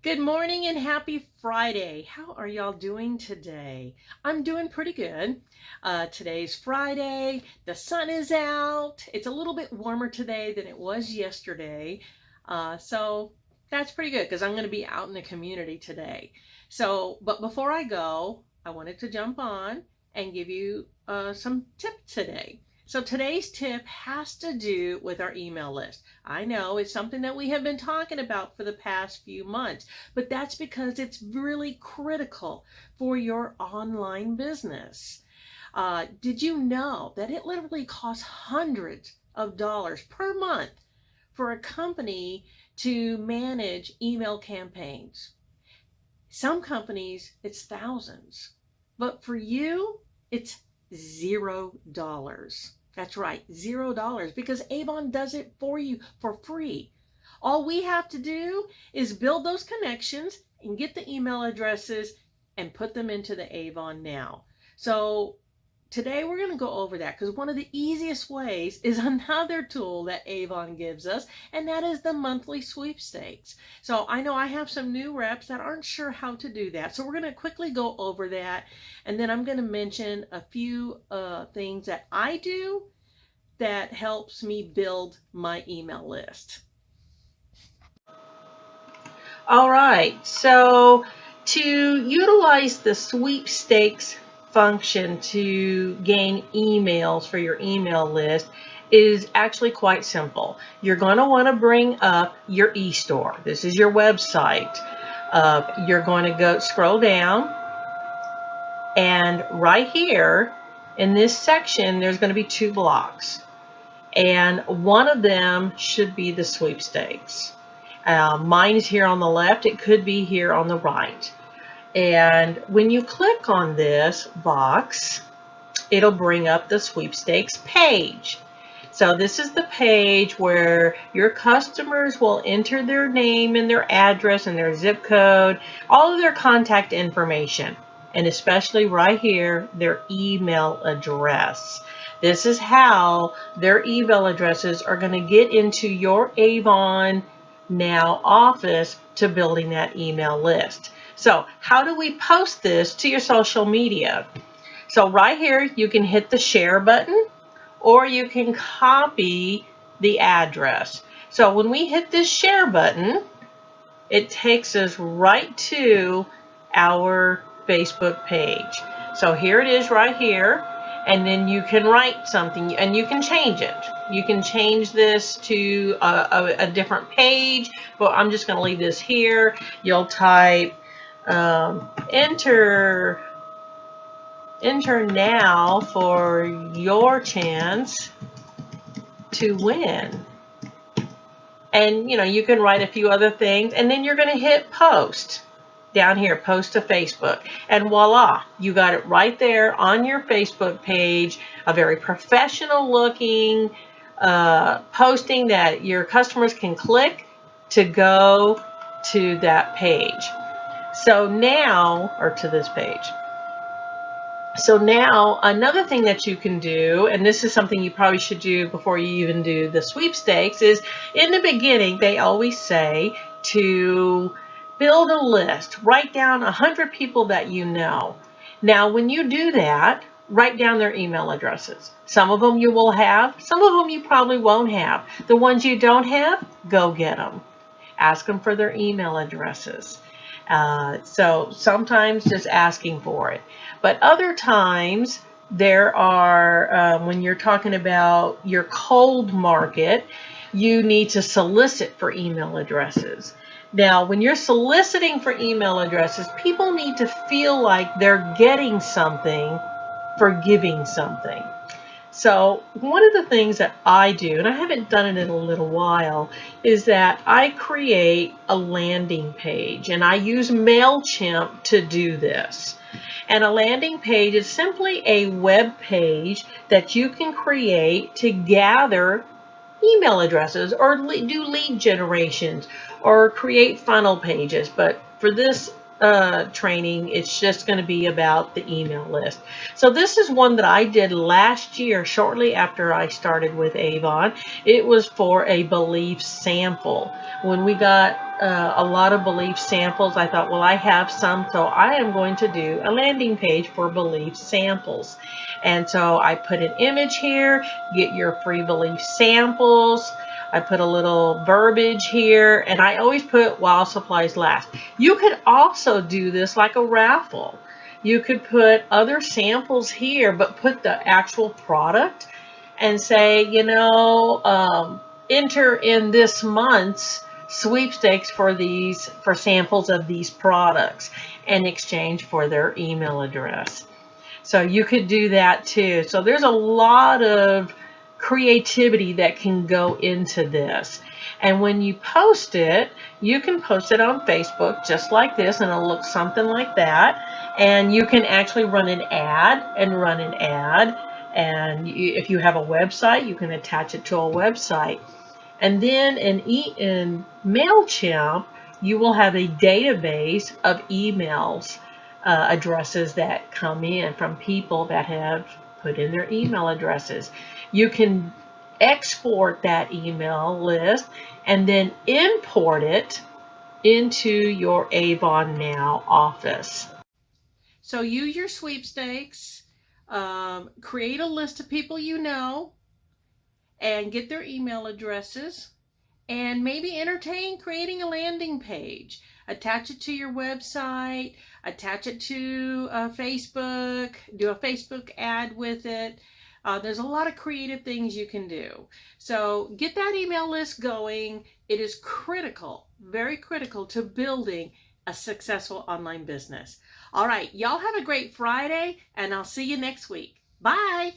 Good morning and happy Friday. How are y'all doing today? I'm doing pretty good. Today's Friday. The sun is out. It's a little bit warmer today than it was yesterday. So that's pretty good because I'm going to be out in the community today. But before I go, I wanted to jump on and give you some tips today. So today's tip has to do with our email list. I know it's something that we have been talking about for the past few months, but that's because it's really critical for your online business. Did you know that it literally costs hundreds of dollars per month for a company to manage email campaigns? Some companies, it's thousands, but for you, it's $0. That's right, $0 because Avon does it for you for free. All we have to do is build those connections and get the email addresses and put them into the Avon now. So today we're going to go over that because one of the easiest ways is another tool that Avon gives us, and that is the monthly sweepstakes. So I know I have some new reps that aren't sure how to do that. So we're going to quickly go over that, and then I'm going to mention a few things that I do that helps me build my email list. All right, so to utilize the sweepstakes function to gain emails for your email list is actually quite simple. You're going to want to bring up your e-store. This is your website. You're going to go scroll down, and right here in this section, there's going to be two blocks, and one of them should be the sweepstakes. Mine is here on the left. It could be here on the right. And when you click on this box, it'll bring up the sweepstakes page. So this is the page where your customers will enter their name and their address and their zip code, all of their contact information, and especially right here, their email address. This is how their email addresses are going to get into your Avon Now office to building that email list. So how do we post this to your social media? So right here, you can hit the share button, or you can copy the address. So when we hit this share button, it takes us right to our Facebook page. So here it is right here, and then you can write something and you can change it. You can change this to a different page, but I'm just going to leave this here. You'll type enter now for your chance to win. And you can write a few other things, and then you're going to hit post down here, post to Facebook, and voila, you got it right there on your Facebook page, a very professional looking posting that your customers can click to go to that page. So now, or to this page. So now another thing that you can do, and this is something you probably should do before you even do the sweepstakes, is in the beginning they always say to build a list, write down 100 people that you know. Now when you do that, write down their email addresses. Some of them you will have, some of them you probably won't have. The ones you don't have, go get them. Ask them for their email addresses. So sometimes just asking for it. But other times there are, when you're talking about your cold market, you need to solicit for email addresses. Now, when you're soliciting for email addresses, people need to feel like they're getting something for giving something. So one of the things that I do, and I haven't done it in a little while, is that I create a landing page, and I use MailChimp to do this. And a landing page is simply a web page that you can create to gather email addresses or do lead generations or create funnel pages. But for this training, it's just going to be about the email list. So this is one that I did last year shortly after I started with Avon. It was for a belief sample. When we got a lot of belief samples. I thought, well, I have some, so I am going to do a landing page for belief samples. And so I put an image here, get your free belief samples. I put a little verbiage here, and I always put while supplies last. You could also do this like a raffle. You could put other samples here, but put the actual product and say, enter in this month's sweepstakes for samples of these products in exchange for their email address. So you could do that too. So there's a lot of creativity that can go into this. And when you post it, you can post it on Facebook just like this, and it'll look something like that. And you can actually run an ad. And if you have a website, you can attach it to a website. And then in MailChimp, you will have a database of emails, addresses that come in from people that have put in their email addresses. You can export that email list and then import it into your Avon Now office. So use your sweepstakes, create a list of people you know, and get their email addresses, and maybe entertain creating a landing page. Attach it to your website, attach it to Facebook, do a Facebook ad with it. There's a lot of creative things you can do. So get that email list going. It is critical, very critical to building a successful online business. All right, y'all have a great Friday, and I'll see you next week. Bye.